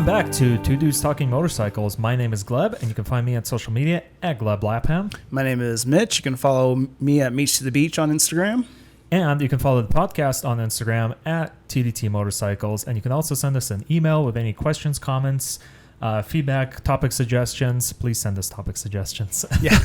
Welcome back to Two Dudes Talking Motorcycles. My name is Gleb, and you can find me on social media at Gleb Lapham. My name is Mitch. You can follow me at Meets to the Beach on Instagram. And you can follow the podcast on Instagram at tdtmotorcycles. And you can also send us an email with any questions, comments, feedback, topic suggestions. Please send us topic suggestions. Yeah.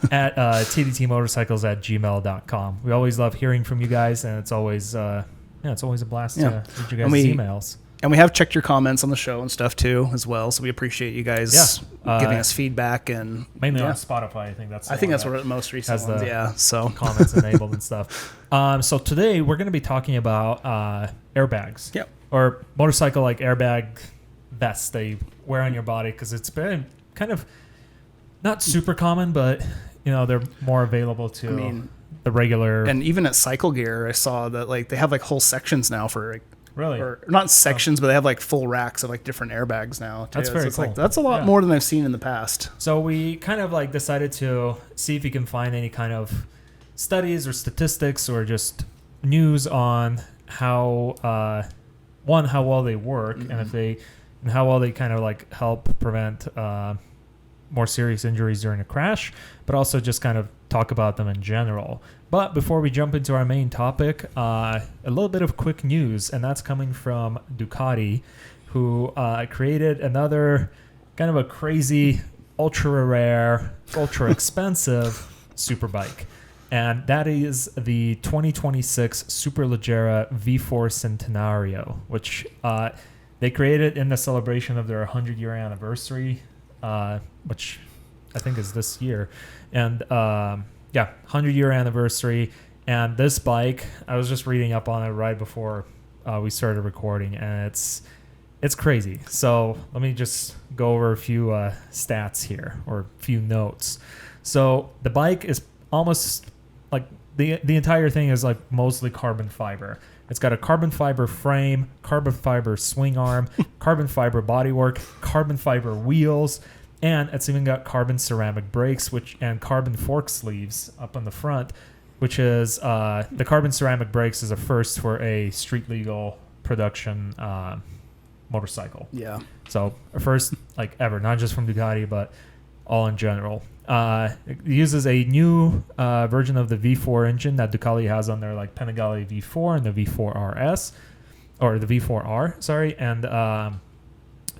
At tdtmotorcycles@gmail.com. We always love hearing from you guys, and it's always it's always a blast to read you guys' emails. And we have checked your comments on the show and stuff too, as well. So we appreciate you guys giving us feedback and mainly on Spotify. I think that's where the most recent ones. Yeah, so comments enabled and stuff. So today we're going to be talking about airbags. Yep. Or motorcycle airbag vests they wear on your body, because it's been kind of not super common, but they're more available to the regular. And even at Cycle Gear, I saw that they have whole sections now for really, or not sections, but they have full racks of different airbags now too. That's very cool. That's a lot more than I've seen in the past. So we kind of decided to see if we can find any kind of studies or statistics or just news on how how well they work, and how well they kind of help prevent more serious injuries during a crash, but also just kind of talk about them in general. But before we jump into our main topic, a little bit of quick news, and that's coming from Ducati, who created another kind of a crazy, ultra rare, ultra expensive superbike. And that is the 2026 Superleggera V4 Centenario, which they created in the celebration of their 100-year anniversary, which I think is this year. And 100-year anniversary. And this bike, I was just reading up on it right before we started recording, and it's crazy. So let me just go over a few stats here, or a few notes. So the bike is almost the entire thing is mostly carbon fiber. It's got a carbon fiber frame, carbon fiber swing arm, carbon fiber bodywork, carbon fiber wheels, and it's even got carbon ceramic brakes, and carbon fork sleeves up on the front, which is the carbon ceramic brakes is a first for a street legal production motorcycle. Yeah. So a first ever, not just from Ducati, but all in general. It uses a new version of the V4 engine that Ducati has on their Panigale V4 and the V4 RS, or the V4R, sorry, and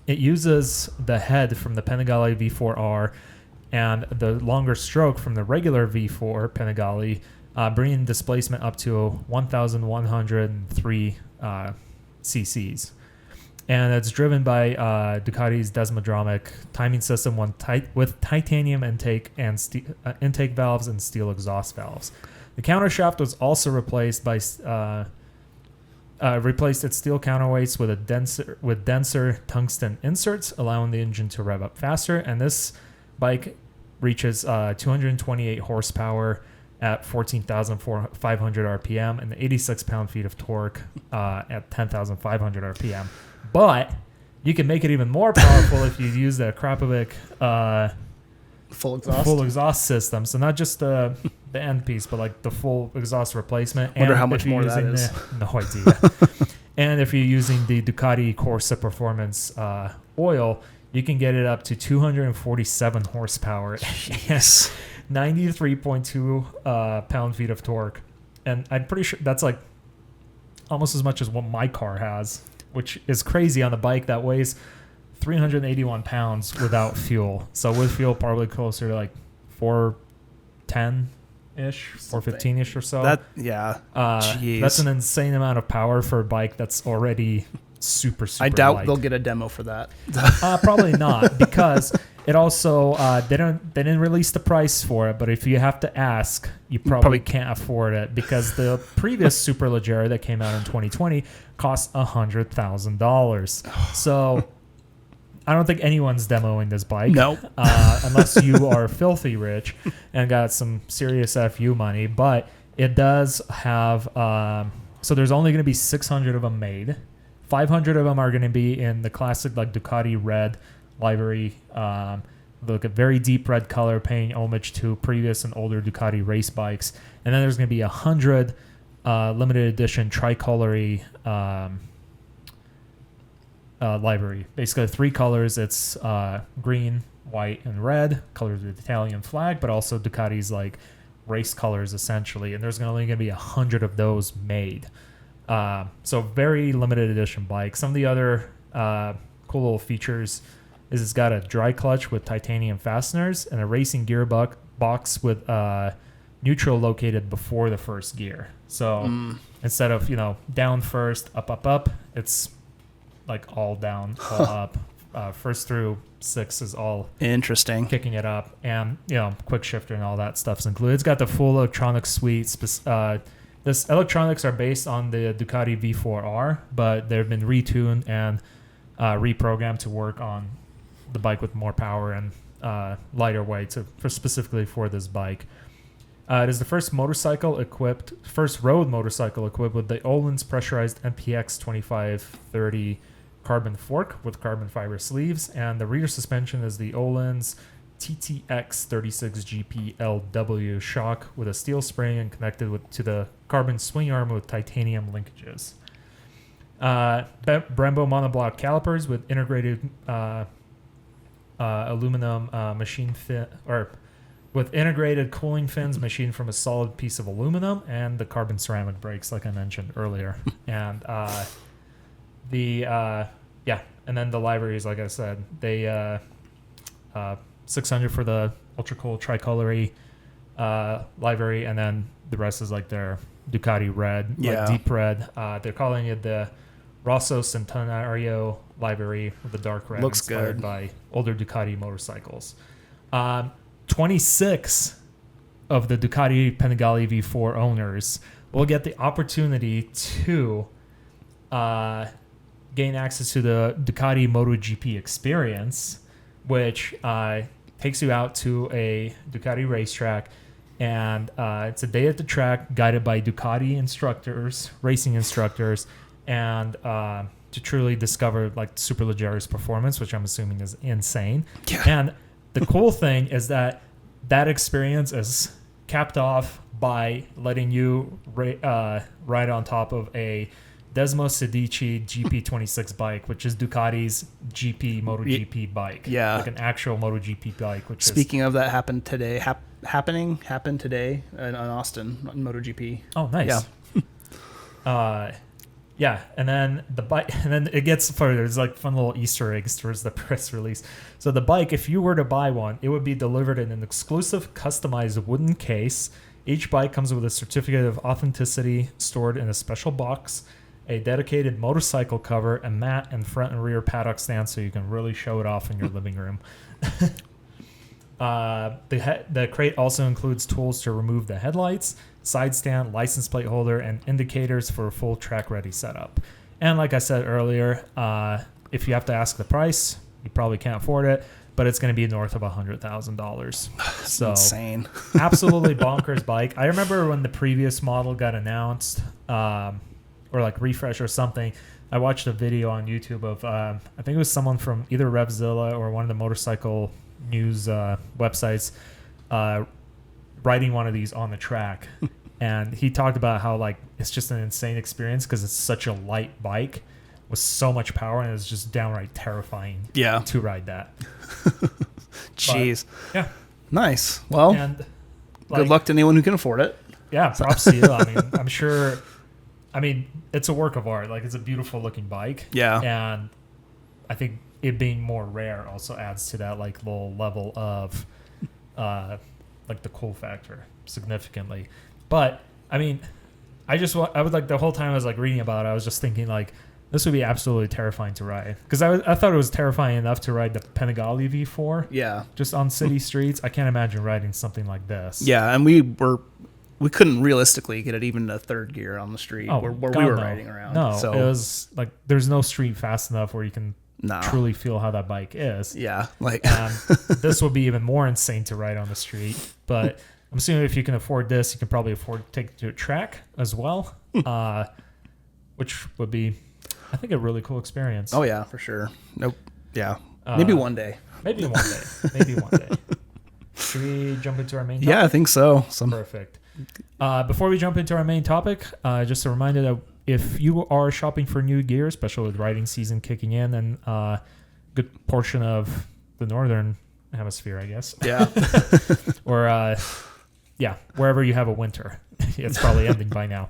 it uses the head from the Panigale V4R and the longer stroke from the regular V4 Panigale, bringing displacement up to 1,103 cc's. And it's driven by Ducati's Desmodromic timing system with titanium intake and intake valves and steel exhaust valves. The countershaft was also replaced its steel counterweights with denser tungsten inserts, allowing the engine to rev up faster. And this bike reaches 228 horsepower at 14,500 RPM and 86 pound-feet of torque at 10,500 RPM. But you can make it even more powerful if you use the Krapovic full exhaust system. So not just the end piece, but the full exhaust replacement. Wonder how much more that is. No idea. And if you're using the Ducati Corsa Performance oil, you can get it up to 247 horsepower. Yes. 93.2 pound-feet of torque. And I'm pretty sure that's almost as much as what my car has, which is crazy on a bike that weighs 381 pounds without fuel. So with fuel, probably closer to 410-ish, 415-ish or so. That's an insane amount of power for a bike that's already super I doubt light. They'll get a demo for that. Probably not, because it also they didn't release the price for it. But if you have to ask, you probably can't afford it, because the previous Superleggera that came out in 2020 cost $100,000. So I don't think anyone's demoing this bike. No, unless you are filthy rich and got some serious FU money. But it does have so there's only going to be 600 of them made. 500 of them are going to be in the classic Ducati red livery, look at very deep red color, paying homage to previous and older Ducati race bikes. And then there's going to be 100 limited edition tricolor livery. Basically 3 colors. It's green, white, and red, colors of the Italian flag, but also Ducati's like race colors essentially. And there's only going to be 100 of those made. So very limited edition bike. Some of the other cool little features is it's got a dry clutch with titanium fasteners and a racing gearbox with neutral located before the first gear. So instead of, down first, up, it's like all down, all up. First through 6 is all interesting, kicking it up, and quick shifter and all that stuff's included. It's got the full electronics suite. This electronics are based on the Ducati V4R, but they've been retuned and reprogrammed to work on the bike with more power and lighter weight, specifically for this bike. It is the first road motorcycle equipped with the Öhlins pressurized MPX 2530 carbon fork with carbon fiber sleeves, and the rear suspension is the Öhlins TTX 36GP LW shock with a steel spring and connected to the carbon swing arm with titanium linkages. Brembo monoblock calipers with integrated aluminum machine fin, or with integrated cooling fins machined from a solid piece of aluminum, and the carbon ceramic brakes, like I mentioned earlier. And and then the liveries, like I said, they 600 for the ultra cool tricolory livery, and then the rest is like their Ducati red, like deep red. They're calling it the Rosso Centenario livery with the dark red. Looks inspired good. by older Ducati motorcycles. 26 of the Ducati Panigale V4 owners will get the opportunity to gain access to the Ducati MotoGP experience, which takes you out to a Ducati racetrack, and it's a day at the track guided by Ducati instructors, racing instructors, and to truly discover like superleggera's performance, which I'm assuming is insane. Yeah. And the cool thing is that experience is capped off by letting you ride on top of a Desmo Sedici GP26 bike, which is Ducati's MotoGP bike. Yeah. Like an actual MotoGP bike. Speaking of that, happened today. Happened today in Austin on MotoGP. Oh, nice. Yeah. Yeah, and then the bike, and then it gets further. There's like fun little Easter eggs towards the press release. So the bike, if you were to buy one, it would be delivered in an exclusive, customized wooden case. Each bike comes with a certificate of authenticity stored in a special box, a dedicated motorcycle cover, a mat, and front and rear paddock stand, so you can really show it off in your living room. The crate also includes tools to remove the headlights, side stand, license plate holder, and indicators for a full track-ready setup. And like I said earlier, if you have to ask the price, you probably can't afford it, but it's going to be north of $100,000. So insane. Absolutely bonkers bike. I remember when the previous model got announced, or like refresh or something, I watched a video on YouTube of, I think it was someone from either Revzilla or one of the motorcycle news websites riding one of these on the track. And he talked about how like it's just an insane experience because it's such a light bike with so much power, and it's just downright terrifying to ride that. Jeez. But, yeah. Nice. Well, and, good luck to anyone who can afford it. Yeah, props to you. I mean, I'm sure. I mean, it's a work of art. Like, it's a beautiful looking bike. Yeah. And I think it being more rare also adds to that like little level of like the cool factor significantly. But I mean, I would like the whole time I was like reading about it, I was just thinking like this would be absolutely terrifying to ride, because I thought it was terrifying enough to ride the Panigale V4. Yeah. Just on city streets. I can't imagine riding something like this. Yeah, and we couldn't realistically get it even to third gear on the street where we were riding around. No, so it was like there's no street fast enough where you can truly feel how that bike is. Yeah, like this would be even more insane to ride on the street. But I'm assuming if you can afford this, you can probably afford to take it to a track as well, which would be, I think, a really cool experience. Oh yeah, for sure. Nope. Yeah, maybe one day. Maybe one day. Maybe one day. Should we jump into our main topic? Yeah, I think so. Perfect. Before we jump into our main topic, just a reminder that if you are shopping for new gear, especially with riding season kicking in and a good portion of the northern hemisphere, I guess. Yeah. Or, wherever you have a winter. It's probably ending by now.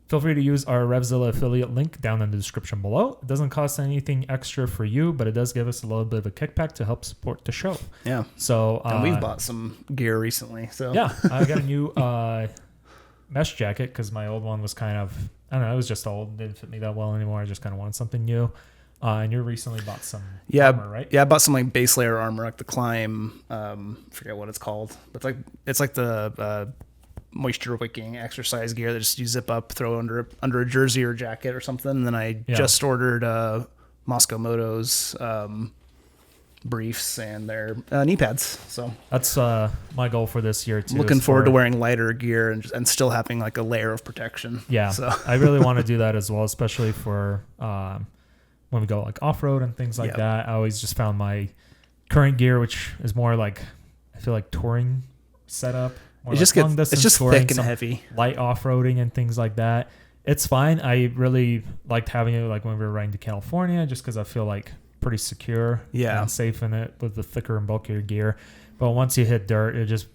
Feel free to use our Revzilla affiliate link down in the description below. It doesn't cost anything extra for you, but it does give us a little bit of a kickback to help support the show. Yeah. So and we've bought some gear recently. So yeah, I got a new mesh jacket because my old one was kind of, I don't know, it was just old. It didn't fit me that well anymore. I just kind of wanted something new. And you recently bought some armor, right? Yeah, I bought some like base layer armor, like the Climb. Forget what it's called, but it's like the moisture wicking exercise gear that just you zip up, throw under a jersey or jacket or something. And then I just ordered Moscow Moto's briefs and their knee pads. So that's my goal for this year too. Looking forward to wearing lighter gear and still having like a layer of protection. Yeah, so I really want to do that as well, especially for when we go like off-road and things like that. I always just found my current gear, which is more like, I feel like touring setup. It's just thick and heavy. Light off-roading and things like that. It's fine. I really liked having it like when we were riding to California, just because I feel like pretty secure and safe in it with the thicker and bulkier gear. But once you hit dirt, you just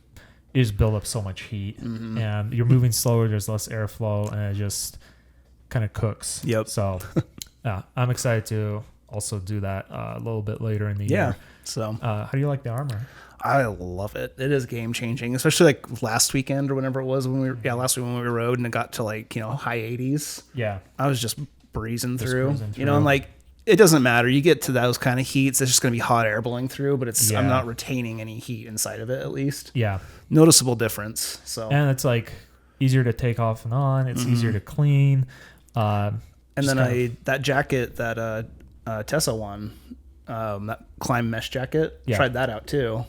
build up so much heat, and you're moving slower. There's less airflow, and it just kind of cooks. Yep. So I'm excited to also do that a little bit later in the year. So how do you like the armor? I love it. It is game changing, especially like last weekend or whenever it was last week when we rode and it got to like, high 80s. Yeah. I was just breezing through. And like, it doesn't matter. You get to those kind of heats, it's just going to be hot air blowing through, but I'm not retaining any heat inside of it at least. Yeah. Noticeable difference. So and it's like easier to take off and on. It's easier to clean. And then that jacket that Tessa won, that Climb mesh jacket, tried that out too.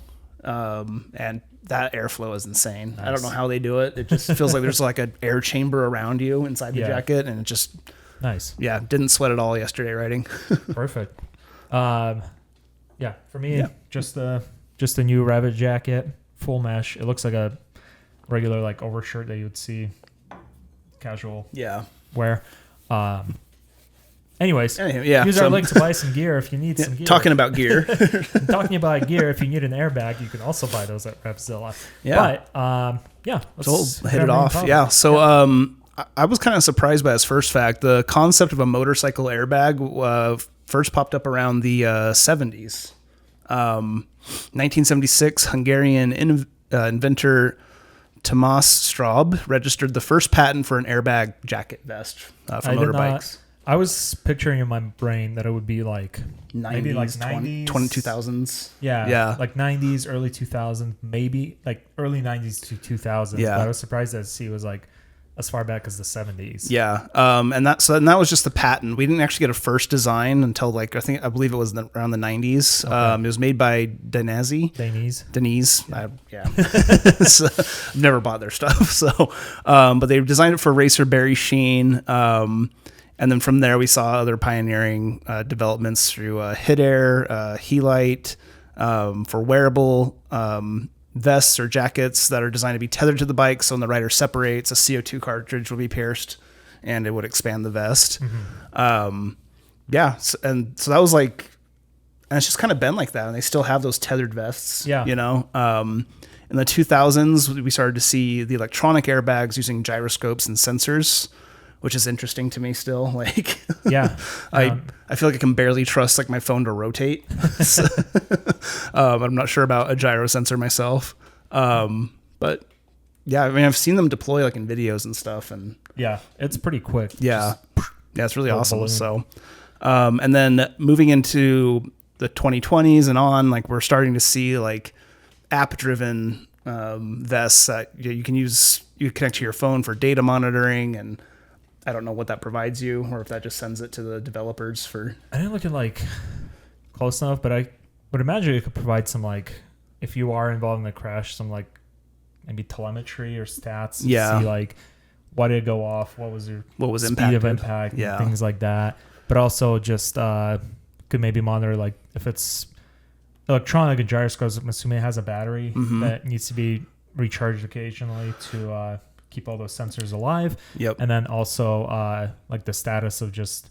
And that airflow is insane. Nice. I don't know how they do it. It just feels like there's like an air chamber around you inside the jacket, and it just nice. Yeah, didn't sweat at all yesterday riding. Perfect. For me, just the new Rabbit jacket, full mesh. It looks like a regular like overshirt that you would see casual wear. Anyways, use our link to buy some gear if you need some gear. Talking about gear. Talking about gear, if you need an airbag, you can also buy those at Revzilla. Yeah. But, let's hit it off. Yeah. So I was kind of surprised by this first fact. The concept of a motorcycle airbag first popped up around the 70s. 1976, Hungarian inventor Tomas Straub registered the first patent for an airbag jacket vest for motorbikes. I was picturing in my brain that it would be like 90s, maybe like 90s, 2000s. Yeah, like 90s, early 2000s, maybe like early 90s to 2000s. Yeah. But I was surprised that it was like as far back as the 70s. Yeah, and that was just the patent. We didn't actually get a first design until like I believe it was around the 90s. Okay. It was made by Denise. Yeah. So, I've never bought their stuff. So, but they designed it for racer Barry Sheen. And then from there, we saw other pioneering developments through Hit Air, Helite, for wearable vests or jackets that are designed to be tethered to the bike. So when the rider separates, a CO2 cartridge will be pierced and it would expand the vest. And so that was like, and it's just kind of been like that. And they still have those tethered vests, in the 2000s, we started to see the electronic airbags using gyroscopes and sensors, which is interesting to me still. Like, I feel like I can barely trust like my phone to rotate. I'm not sure about a gyro sensor myself. But yeah, I mean, I've seen them deploy like in videos and stuff, and it's pretty quick. Yeah, it's really awesome. Balloon. So, and then moving into the 2020s and on, like we're starting to see like app-driven vests that you can use. You connect to your phone for data monitoring, and I don't know what that provides you, or if that just sends it to the developers for. I didn't look at like close enough, but I would imagine it could provide some like, if you are involved in the crash, some like maybe telemetry or stats. Yeah. See like why did it go off? What was speed impacted? Of impact? Yeah. And things like that. But also just could maybe monitor like if it's electronic and gyroscopes. I'm assuming it has a battery that needs to be recharged occasionally to keep all those sensors alive. Yep. And then also like the status of just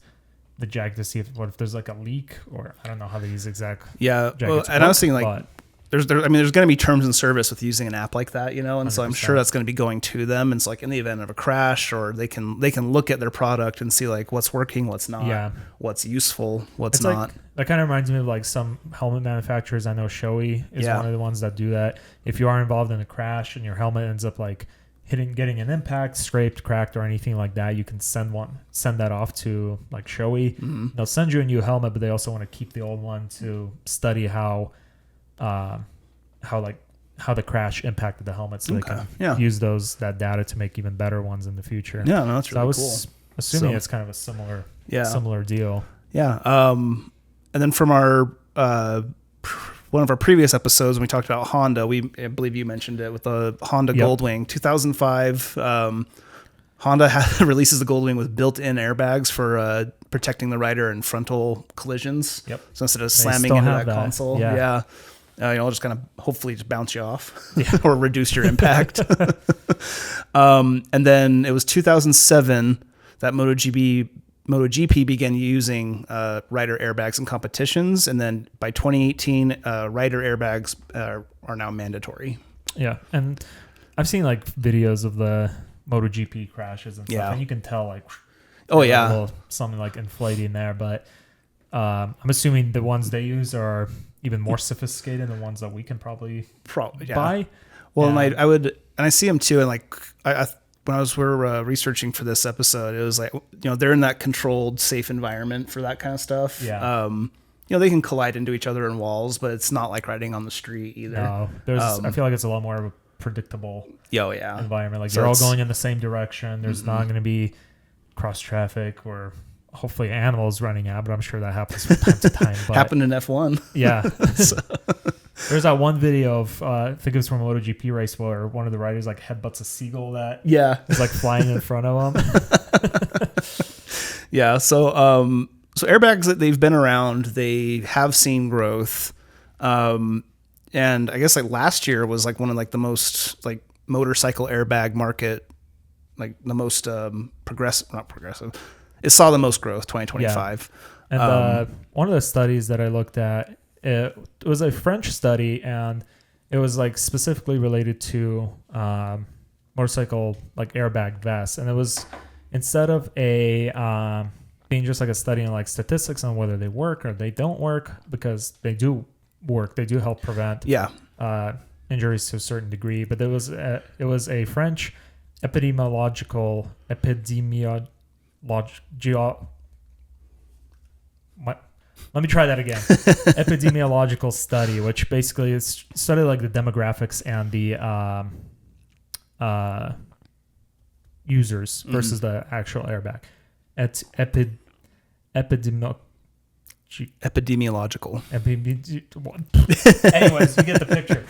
the jacket to see if there's like a leak, or I don't know how these exact yeah. Well, and work, I was thinking like there's going to be terms and service with using an app like that, and 100%. So I'm sure that's going to be going to them. And it's like in the event of a crash, or they can look at their product and see like what's working, what's not, what's useful, what's not. Like, that kind of reminds me of like some helmet manufacturers. I know Shoei is one of the ones that do that. If you are involved in a crash and your helmet ends up like getting an impact, scraped, cracked, or anything like that, you can send that off to like Shoei. Mm-hmm. They'll send you a new helmet, but they also want to keep the old one to study how the crash impacted the helmet, so they can use that data to make even better ones in the future. Yeah, no, that's really cool. I was assuming it's kind of a similar deal. Yeah. And then from our one of our previous episodes when we talked about Honda, I believe you mentioned it with the Honda Goldwing 2005. Honda releases the Goldwing with built-in airbags for protecting the rider in frontal collisions. Yep. So instead of slamming into that console, it'll just kind of hopefully just bounce you off or reduce your impact. And then it was 2007 that MotoGP began using rider airbags in competitions, and then by 2018, rider airbags are now mandatory. Yeah, and I've seen like videos of the MotoGP crashes and stuff, and you can tell like, something like inflating there. But I'm assuming the ones they use are even more sophisticated than the ones that we can probably buy. Well, and I see them too, and like when we're researching for this episode, it was like, they're in that controlled, safe environment for that kind of stuff. Yeah. They can collide into each other in walls, but it's not like riding on the street either. No, I feel like it's a lot more of a predictable environment. Like they're all going in the same direction. There's not going to be cross traffic or hopefully animals running out, but I'm sure that happens from time to time. But happened in F1. Yeah. There's that one video of I think it was from a MotoGP race where one of the riders like headbutts a seagull that is like flying in front of him. So airbags, that they've been around, they have seen growth, and I guess like last year was like one of like the most like motorcycle airbag market, like the most progressive. It saw the most growth, 2025. Yeah. And one of the studies that I looked at, it was a French study, and it was like specifically related to motorcycle like airbag vests. And it was, instead of being just like a study on like statistics on whether they work or they don't work, because they do work, they do help prevent injuries to a certain degree. But it was a French epidemiological. Let me try that again. Epidemiological study, which basically is study like the demographics and the users versus the actual airbag. Epidemiological. Anyways, you get the picture.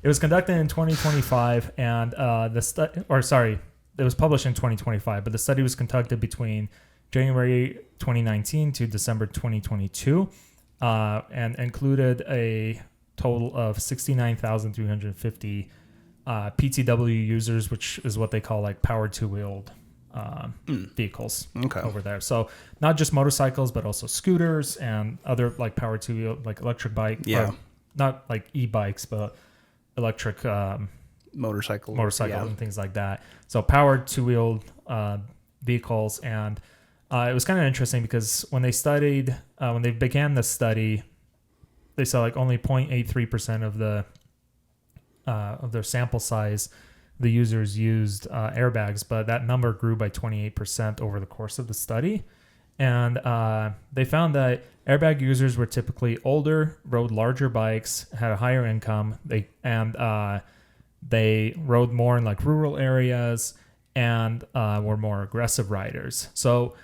It was conducted in 2025, and it was published in 2025, but the study was conducted between January 2019 to December 2022, and included a total of 69,350 PTW users, which is what they call like powered two-wheeled vehicles over there. So not just motorcycles, but also scooters and other like powered two-wheel, like electric bike. Not like e-bikes, but electric motorcycle and things like that. So powered two-wheeled vehicles. And it was kind of interesting because when they began the study, they saw like only 0.83% of their sample size, the users used airbags, but that number grew by 28% over the course of the study. And they found that airbag users were typically older, rode larger bikes, had a higher income. They rode more in like rural areas and were more aggressive riders. So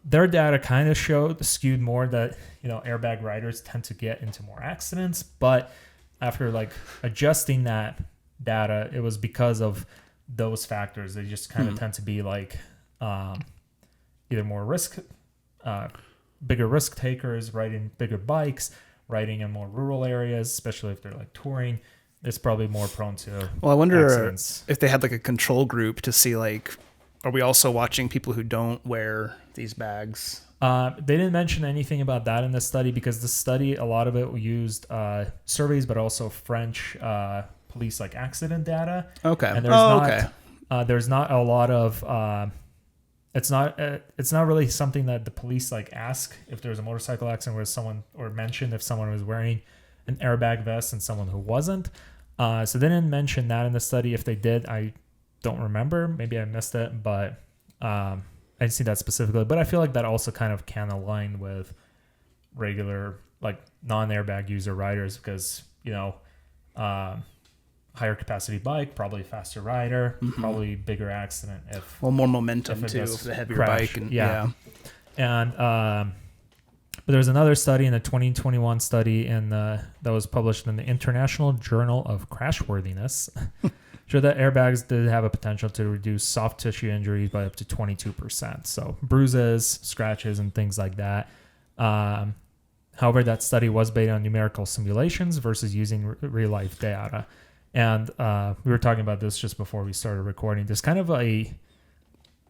their data kind of skewed more that, airbag riders tend to get into more accidents. But after like adjusting that data, it was because of those factors. They just kind of tend to be like either more bigger risk takers, riding bigger bikes, riding in more rural areas, especially if they're like touring, is probably more prone to. Well, I wonder accidents. if they had like a control group to see like, are we also watching people who don't wear these bags? They didn't mention anything about that in the study because the study, a lot of it used surveys, but also French police like accident data. Okay. And there's not a lot of. It's not really something that the police like ask if there's a motorcycle accident where someone or mention if someone was wearing an airbag vest and someone who wasn't. So they didn't mention that in the study. If they did, I don't remember. Maybe I missed it, but I didn't see that specifically. But I feel like that also kind of can align with regular like non-airbag user riders because higher capacity bike, probably faster rider, probably bigger accident if more momentum too, if the heavier crash. bike. And but there's another study in a 2021 study that was published in the International Journal of Crashworthiness showed that airbags did have a potential to reduce soft tissue injuries by up to 22%. So bruises, scratches, and things like that. However, that study was based on numerical simulations versus using real life data. And we were talking about this just before we started recording. There's kind of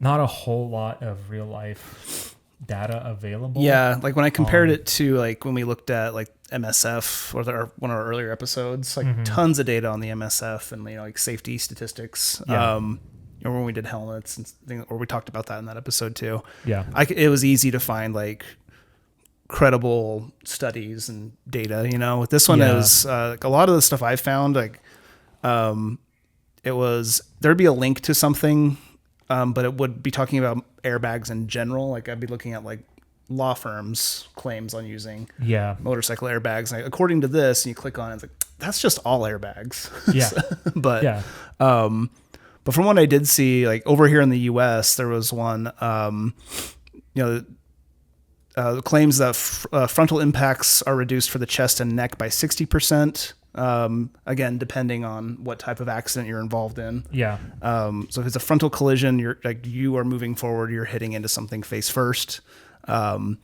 not a whole lot of real life data available. Yeah, like when I compared it to like when we looked at like MSF or one of our earlier episodes, like tons of data on the MSF and like safety statistics. Yeah. Or when we did helmets and things, or we talked about that in that episode too. Yeah, it was easy to find like credible studies and data. With this one, it was like a lot of the stuff I found like. There'd be a link to something, but it would be talking about airbags in general. Like I'd be looking at like law firms' claims on using motorcycle airbags. Like, according to this, and you click on it, it's like, that's just all airbags. Yeah. But from what I did see, like over here in the US, there was one, claims that frontal impacts are reduced for the chest and neck by 60%. Again, depending on what type of accident you're involved in. Yeah. So if it's a frontal collision, you are moving forward, you're hitting into something face first. And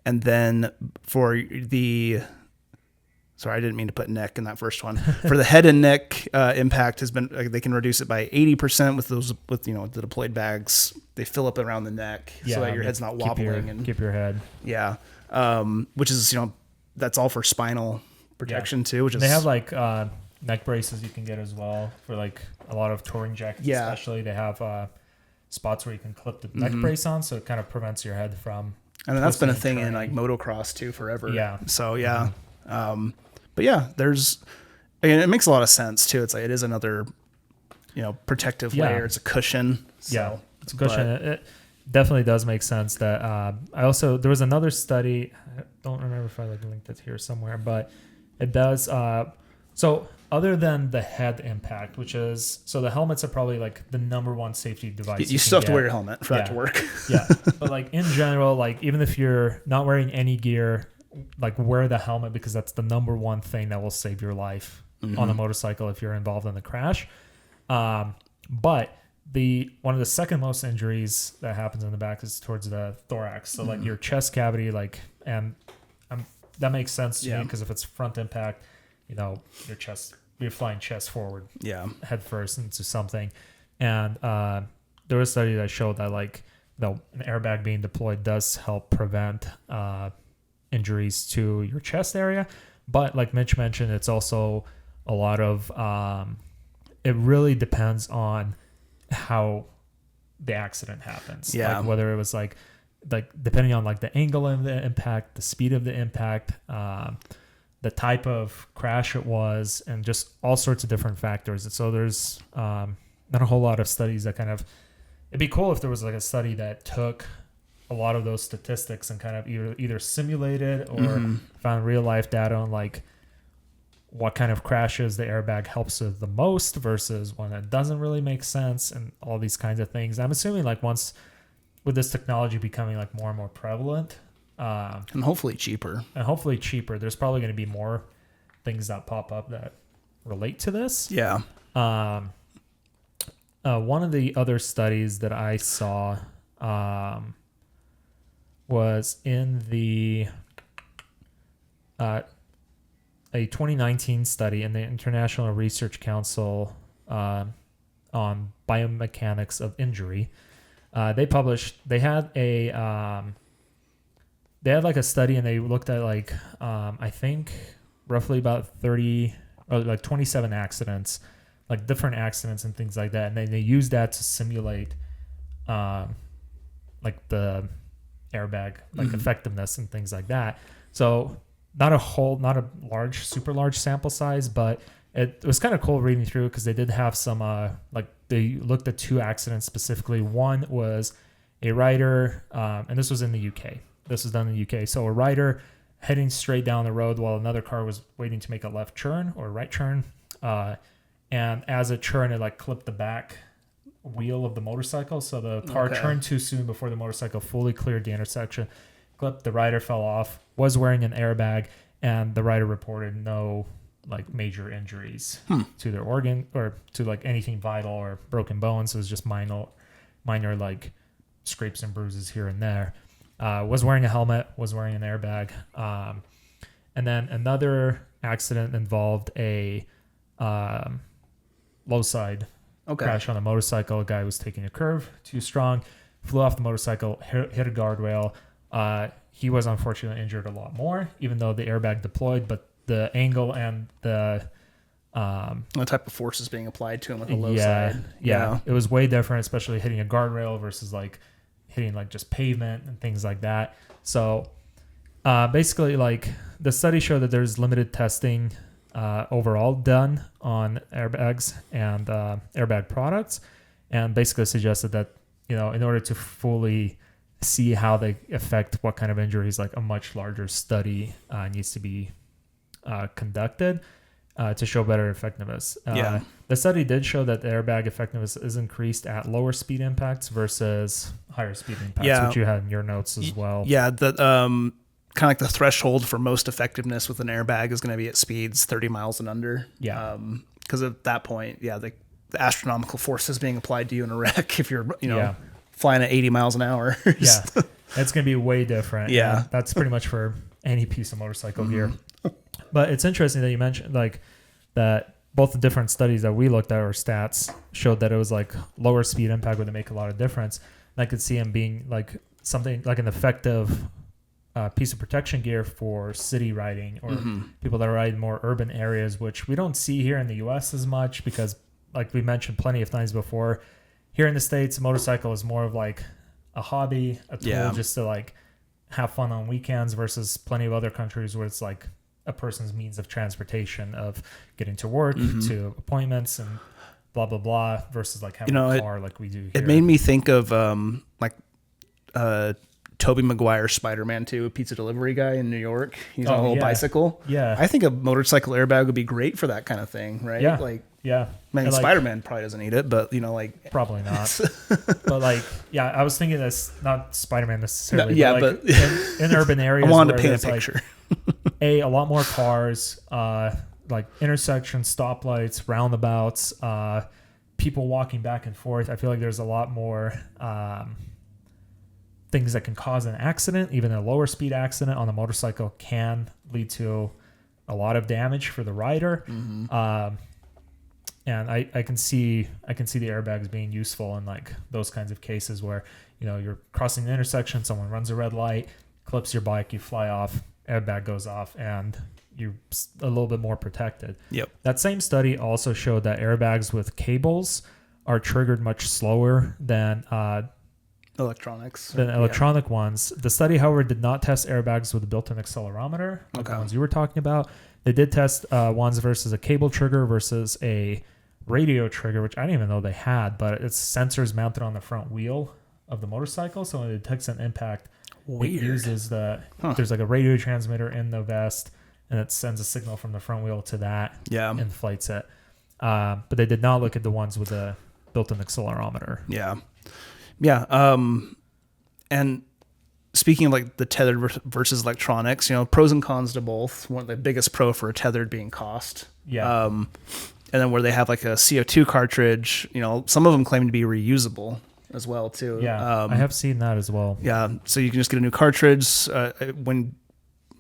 then for sorry, I didn't mean to put neck in that first one. For the head and neck impact has been, they can reduce it by 80% with the deployed bags. They fill up around the neck so that your head's not wobbling and keep your head. Yeah. Which is, that's all for spinal protection too, which is, they have like neck braces you can get as well for like a lot of touring jackets. Especially they have spots where you can clip the neck brace on, so it kind of prevents your head from. And that's been a thing in like motocross too forever. So but it makes a lot of sense too. It's like it is another protective layer. It's a cushion. So, it's a cushion. It definitely does make sense. That there was another study. I don't remember if I linked it here somewhere, but it does. So other than the head impact, so the helmets are probably like the number one safety device. You still have to wear your helmet for that to work. But like in general, like even if you're not wearing any gear, like wear the helmet because that's the number one thing that will save your life on a motorcycle if you're involved in the crash. But one of the second most injuries that happens in the back is towards the thorax. So like your chest cavity, that makes sense to me because if it's front impact, you're flying chest forward, head first into something. And there was a study that showed that an airbag being deployed does help prevent injuries to your chest area. But like Mitch mentioned, it's also a lot of, it really depends on how the accident happens. Like whether it was like depending on like the angle of the impact, the speed of the impact, the type of crash it was, and just all sorts of different factors. And so there's not a whole lot of studies that kind of, it'd be cool if there was like a study that took a lot of those statistics and kind of either simulated or found real life data on like what kind of crashes the airbag helps with the most versus one that doesn't really make sense and all these kinds of things. I'm assuming like once with this technology becoming like more and more prevalent, and hopefully cheaper, there's probably going to be more things that pop up that relate to this. One of the other studies that I saw was in the a 2019 study in the International Research Council on Biomechanics of Injury. They had like a study, and they looked at like I think roughly about 30 or like 27 accidents, like different accidents and things like that, and they used that to simulate like the airbag like effectiveness and things like that. So not a super large sample size, but it was kind of cool reading through, because they did have some like they looked at 2 accidents specifically. One was a rider, and this was in the UK. This was done in the UK. So a rider heading straight down the road while another car was waiting to make a left turn or right turn. And as it turned, it like clipped the back wheel of the motorcycle. So the car turned too soon before the motorcycle fully cleared the intersection. Clipped, the rider fell off, was wearing an airbag, and the rider reported no like major injuries to their organ or to like anything vital or broken bones. It was just minor like scrapes and bruises here and there. Was wearing a helmet, was wearing an airbag. And then another accident involved a low side crash on a motorcycle. A guy was taking a curve too strong, flew off the motorcycle, hit a guardrail. He was unfortunately injured a lot more, even though the airbag deployed, but the angle and the type of force is being applied to him with a low side. Yeah. It was way different, especially hitting a guardrail versus like hitting like just pavement and things like that. So basically, like the study showed that there's limited testing overall done on airbags and airbag products, and basically suggested that, you know, in order to fully see how they affect what kind of injuries, like a much larger study needs to be conducted to show better effectiveness. The study did show that the airbag effectiveness is increased at lower speed impacts versus higher speed impacts, which you had in your notes as well. Yeah, that kind of like the threshold for most effectiveness with an airbag is going to be at speeds 30 miles and under. Yeah. Because at that point, the astronomical force is being applied to you in a wreck if you're, flying at 80 miles an hour. Yeah. It's going to be way different. Yeah. And that's pretty much for any piece of motorcycle gear. But it's interesting that you mentioned like that both the different studies that we looked at, or stats, showed that it was like lower speed impact would make a lot of difference. And I could see him being like something like an effective piece of protection gear for city riding or people that ride in more urban areas, which we don't see here in the US as much, because like we mentioned plenty of times before, here in the States, a motorcycle is more of like a hobby, a tool just to like have fun on weekends, versus plenty of other countries where it's like a person's means of transportation, of getting to work, to appointments and blah, blah, blah, versus like having a car like we do here. It made me think of Tobey Maguire's Spider-Man 2, pizza delivery guy in New York. He's on a little bicycle. Yeah. I think a motorcycle airbag would be great for that kind of thing, right? Yeah. I mean, Spider-Man probably doesn't need it, but probably not. But I was thinking this, not Spider-Man necessarily. But in urban areas, I wanted to paint a picture. A lot more cars, like intersections, stoplights, roundabouts, people walking back and forth. I feel like there's a lot more things that can cause an accident. Even a lower speed accident on a motorcycle can lead to a lot of damage for the rider. And I can see the airbags being useful in like those kinds of cases where, you're crossing the intersection, someone runs a red light, clips your bike, you fly off, airbag goes off, and you're a little bit more protected. Yep. That same study also showed that airbags with cables are triggered much slower than electronic ones. The study, however, did not test airbags with a built-in accelerometer, like the ones you were talking about. They did test ones versus a cable trigger versus a radio trigger, which I didn't even know they had, but it's sensors mounted on the front wheel of the motorcycle. So when it detects an impact, it uses there's like a radio transmitter in the vest, and it sends a signal from the front wheel to that and inflates it. But they did not look at the ones with a built-in accelerometer. And speaking of like the tethered versus electronics, pros and cons to both. One of the biggest pro for a tethered being cost. And then where they have like a CO2 cartridge, some of them claim to be reusable as well too. I have seen that as well. So you can just get a new cartridge. When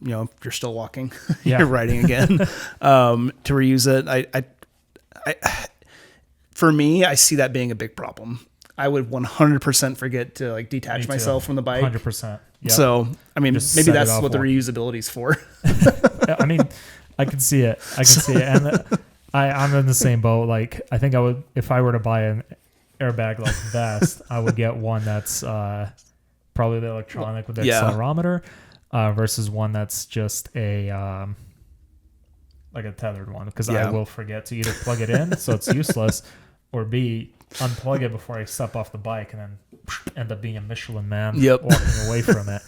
if you're still walking, Yeah. you're riding again, to reuse it. For me, I see that being a big problem. I would 100% forget to like detach myself from the bike. 100%. Yep. So, I mean, Just maybe set it that's off what the one. reusability is for. I mean, I can see it. And I'm in the same boat. Like, I think I would, if I were to buy an airbag like vest, I would get one that's probably the electronic with the accelerometer versus one that's just a like a tethered one, because I will forget to either plug it in, so it's useless, or B, unplug it before I step off the bike and then end up being a Michelin man walking away from it.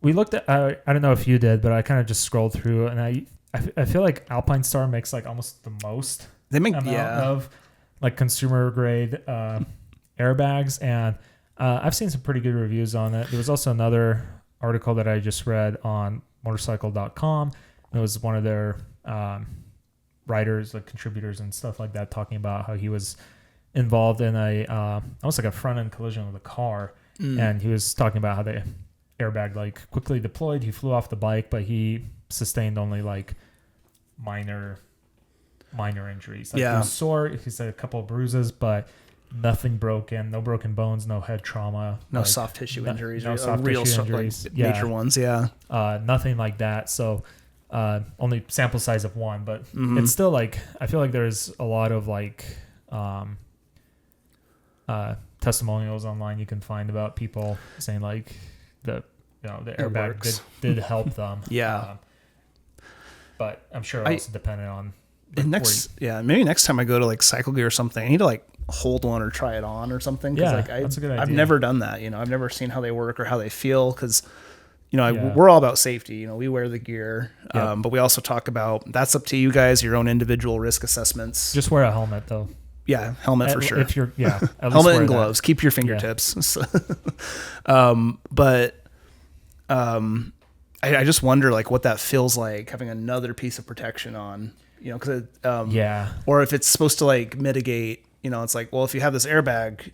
We looked at, I don't know if you did, but I kind of just scrolled through, and I feel like Alpine Star makes like almost the most amount of like consumer grade airbags, and I've seen some pretty good reviews on it. There was also another article that I just read on motorcycle.com. It was one of their writers, like contributors and stuff like that, talking about how he was involved in almost like a front end collision with a car, and he was talking about how the airbag like quickly deployed. He flew off the bike, but he sustained only like minor injuries. Like he was sore. He said a couple of bruises, but nothing broken. No broken bones. No head trauma. No like, soft tissue injuries. No soft real tissue injuries. Like major ones. Yeah. Nothing like that. So only sample size of one, but it's still like, I feel like there's a lot of like testimonials online you can find about people saying like the airbag did help them. But I'm sure it also depended on maybe next time I go to like Cycle Gear or something, I need to like hold one or try it on or something. Like that's a good idea. I've never done that. I've never seen how they work or how they feel, because we're all about safety. We wear the gear, but we also talk about, that's up to you guys, your own individual risk assessments. Just wear a helmet though. Yeah, helmet for sure. If you're helmet and gloves. Keep your fingertips. But I just wonder like what that feels like, having another piece of protection on, because or if it's supposed to like mitigate. It's like, well, if you have this airbag,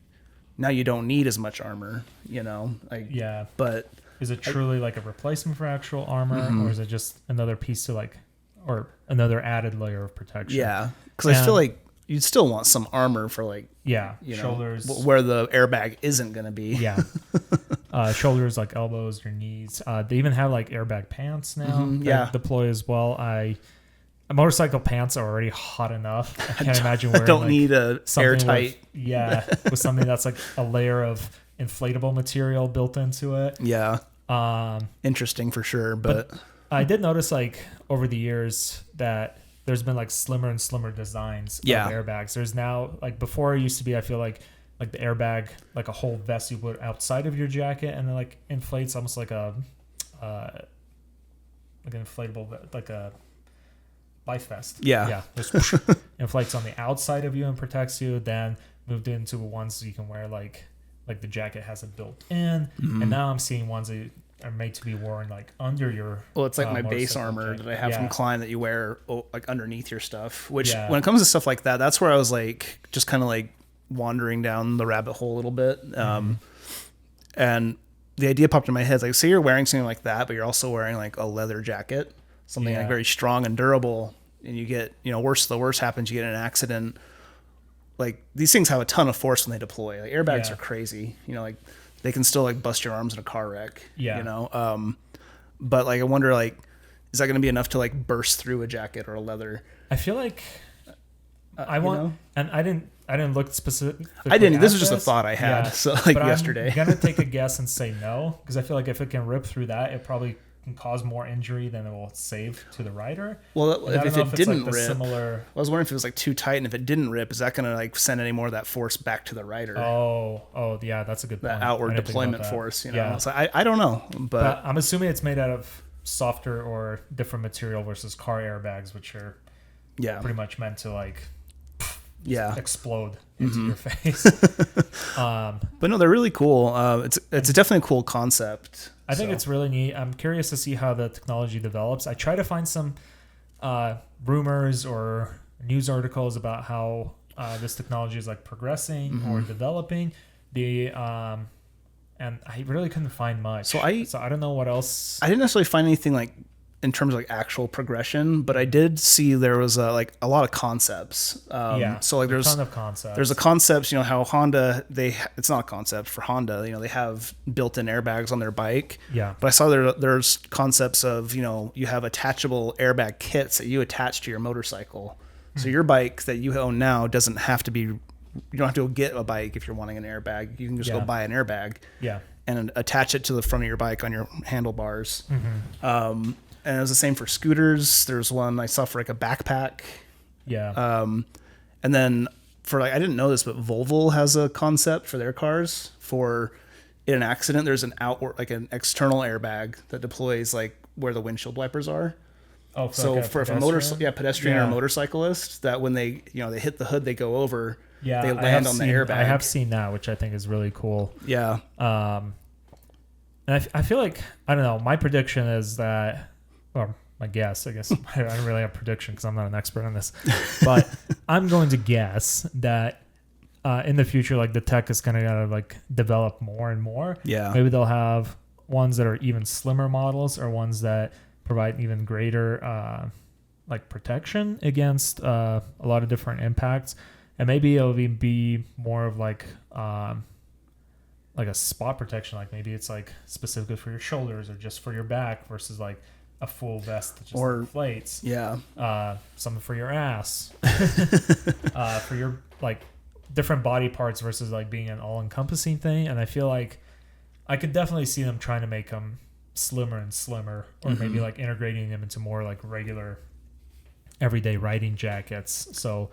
now you don't need as much armor. But is it truly like a replacement for actual armor, or is it just another piece to like, or another added layer of protection? Yeah, because I feel like you'd still want some armor for like shoulders, where the airbag isn't going to be. Shoulders, like elbows, your knees. They even have like airbag pants now that deploy as well. Motorcycle pants are already hot enough. I can't imagine wearing. I don't need a airtight. With something that's like a layer of inflatable material built into it. Interesting for sure, but I did notice like over the years that there's been like slimmer and slimmer designs of airbags. There's now, like before it used to be, I feel like the airbag, like a whole vest you put outside of your jacket, and then like inflates almost like a like an inflatable, like a life vest. Just inflates on the outside of you and protects you. Then moved into ones you can wear like the jacket has it built in, and now I'm seeing ones that are made to be worn like under your. Well, it's like my base armor that I have from Klein that you wear like underneath your stuff. Which when it comes to stuff like that, that's where I was like just kind of like wandering down the rabbit hole a little bit. And the idea popped in my head, it's like, say you're wearing something like that, but you're also wearing like a leather jacket, something like very strong and durable, and you get, the worst happens, you get in an accident. Like these things have a ton of force when they deploy. Like airbags are crazy, like they can still like bust your arms in a car wreck. But like I wonder, like, is that going to be enough to like burst through a jacket or a leather? I feel like and I didn't look specific. I didn't. This was just a thought I had. So like but yesterday. I'm gonna take a guess and say no, because I feel like if it can rip through that, it probably can cause more injury than it will save to the rider. Well, if it didn't rip, I was wondering if it was like too tight, and if it didn't rip, is that going to like send any more of that force back to the rider? Oh, yeah, that's a good point. That outward deployment force, So I don't know, but I'm assuming it's made out of softer or different material versus car airbags, which are pretty much meant to like explode into your face. But no, they're really cool. It's definitely a cool concept. I think it's really neat. I'm curious to see how the technology develops. I try to find some rumors or news articles about how this technology is like progressing or developing. I and I really couldn't find much. So I don't know what else. I didn't necessarily find anything like in terms of like actual progression, but I did see there was like a lot of concepts. So like there's a ton of concepts. There's a concept, how Honda, it's not a concept for Honda, they have built-in airbags on their bike. Yeah. But I saw there's concepts of, you have attachable airbag kits that you attach to your motorcycle. So your bike that you own now doesn't have to be, you don't have to go get a bike if you're wanting an airbag. You can just go buy an airbag. Yeah. And attach it to the front of your bike on your handlebars. And it was the same for scooters. There's one I saw for like a backpack. Yeah. And then for like, I didn't know this, but Volvo has a concept for their cars for in an accident. There's an like an external airbag that deploys like where the windshield wipers are. Oh, so like for a pedestrian or a motorcyclist, that when they they hit the hood, they go over. Yeah, they land on the airbag. I have seen that, which I think is really cool. Yeah. And I feel like, I don't know. My prediction is that. Or my guess, I guess I don't really have a prediction because I'm not an expert on this, but I'm going to guess that in the future, like the tech is kind of like develop more and more. Yeah. Maybe they'll have ones that are even slimmer models or ones that provide even greater like protection against a lot of different impacts, and maybe it'll even be more of like a spot protection. Like maybe it's like specifically for your shoulders or just for your back versus like a full vest that just inflates. Yeah. Something for your ass. For your like different body parts versus like being an all-encompassing thing. And I feel like I could definitely see them trying to make them slimmer and slimmer, or maybe like integrating them into more like regular everyday riding jackets. So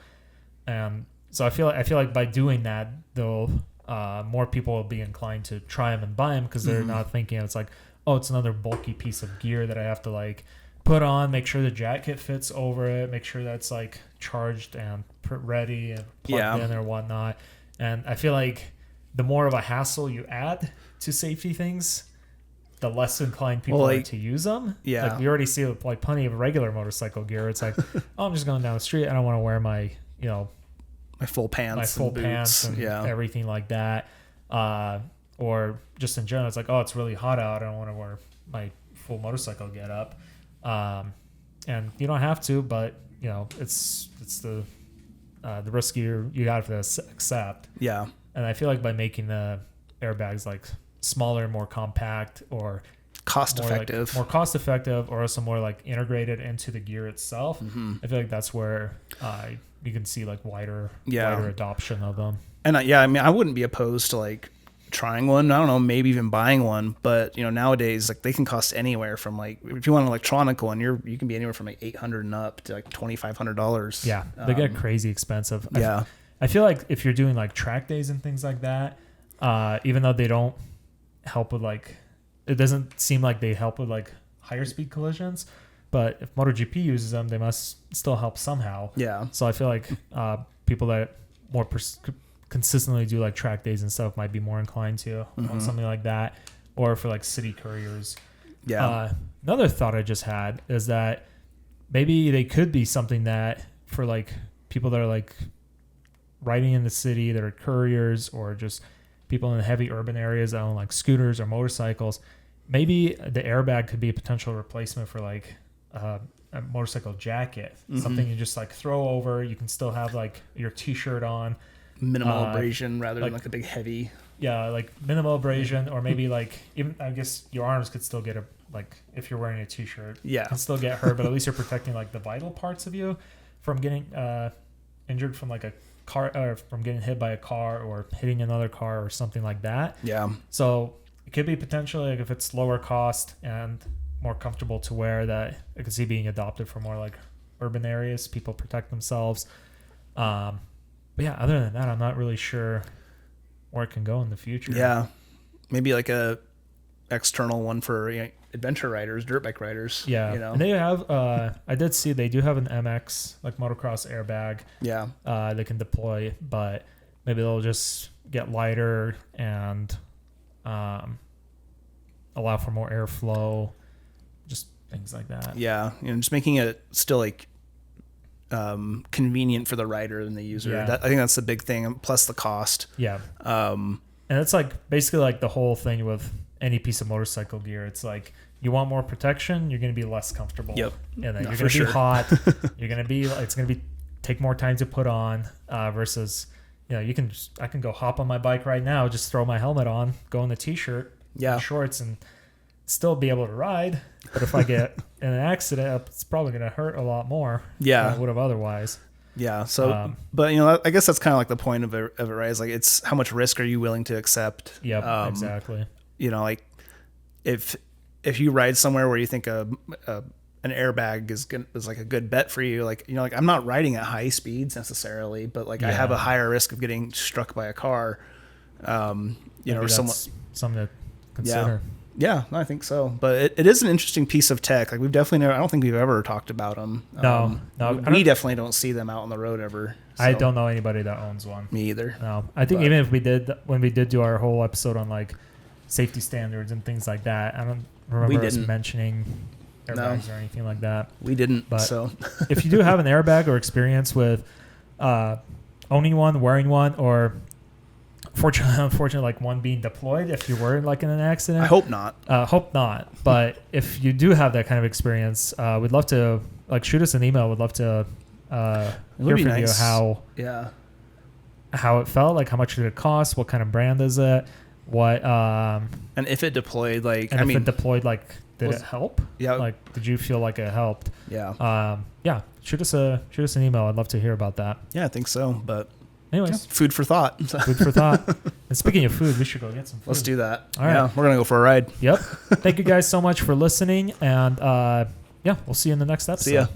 I feel like by doing that, they'll more people will be inclined to try them and buy them because they're not thinking it's like, oh, it's another bulky piece of gear that I have to like put on, make sure the jacket fits over it, make sure that's like charged and ready and plugged in or whatnot. And I feel like the more of a hassle you add to safety things, the less inclined people are to use them. Yeah. Like we already see like plenty of regular motorcycle gear. It's like, oh, I'm just going down the street. I don't want to wear my, my full pants, and everything like that. Or just in general, it's like, oh, it's really hot out. I don't want to wear my full motorcycle get up. And you don't have to, but it's the risk you have to accept. Yeah. And I feel like by making the airbags like smaller, more compact, or cost effective, or also more like integrated into the gear itself, I feel like that's where you can see like wider adoption of them. And I wouldn't be opposed to like trying one. I don't know, maybe even buying one. But nowadays, like they can cost anywhere from like, if you want an electronic one, you can be anywhere from like $800 and up to like $2,500. Yeah, they get crazy expensive. Yeah, I feel like if you're doing like track days and things like that, even though they don't help with like, it doesn't seem like they help with like higher speed collisions, but if MotoGP uses them, they must still help somehow. Yeah. So I feel like people that more consistently do like track days and stuff might be more inclined to on something like that, or for like city couriers. Yeah. Another thought I just had is that maybe they could be something that for like people that are like riding in the city that are couriers, or just people in the heavy urban areas that own like scooters or motorcycles, maybe the airbag could be a potential replacement for like a motorcycle jacket, something you just like throw over. You can still have like your t-shirt on, minimal abrasion rather than like a big heavy. Yeah, like minimal abrasion, or maybe like even I guess your arms could still get like if you're wearing a t-shirt, can still get hurt, but at least you're protecting like the vital parts of you from getting injured from like a car, or from getting hit by a car or hitting another car or something like that. Yeah. So it could be potentially like if it's lower cost and more comfortable to wear, that I could see being adopted for more like urban areas. People protect themselves. But yeah, other than that, I'm not really sure where it can go in the future. Yeah. Maybe like a external one for adventure riders, dirt bike riders. Yeah. And they have, I did see they do have an MX, like motocross airbag. Yeah. They can deploy, but maybe they'll just get lighter and allow for more airflow, just things like that. Yeah. Just making it still like convenient for the rider and the user. Yeah. I think that's the big thing, plus the cost. Yeah. And it's like basically like the whole thing with any piece of motorcycle gear. It's like you want more protection, you're going to be less comfortable. Yep. And then you're going to be hot. You're going to be, it's going to be take more time to put on versus, you know, I can go hop on my bike right now, just throw my helmet on, go in the t-shirt, and shorts, and still be able to ride. But if I get in an accident, it's probably going to hurt a lot more than it would have otherwise. Yeah. So, but you know, I guess that's kind of like the point of it, right? Is like, it's how much risk are you willing to accept? Yep. Exactly. You know, like if you ride somewhere where you think an airbag is like a good bet for you, like, you know, like I'm not riding at high speeds necessarily, but like I have a higher risk of getting struck by a car. You know, or something to consider. Yeah, I think so. But it is an interesting piece of tech. Like we've definitely I don't think we've ever talked about them. No. We definitely don't see them out on the road ever. So. I don't know anybody that owns one. Me either. No, I think even if when we did do our whole episode on like safety standards and things like that, I don't remember us mentioning airbags or anything like that. We didn't. But so if you do have an airbag or experience with owning one, wearing one, or unfortunately, like one being deployed, if you were like in an accident, I hope not. Hope not. But if you do have that kind of experience, we'd love to like shoot us an email. We'd love to hear from you how it felt, like how much did it cost, what kind of brand is it, what and if it deployed, like and if it deployed, like did it help? Yeah. Like did you feel like it helped? Yeah. Shoot us an email. I'd love to hear about that. Yeah, I think so. But anyways, food for thought. Food for thought. And speaking of food, we should go get some food. Let's do that. All right. Yeah, we're gonna go for a ride. Yep. Thank you guys so much for listening, and we'll see you in the next episode. See ya.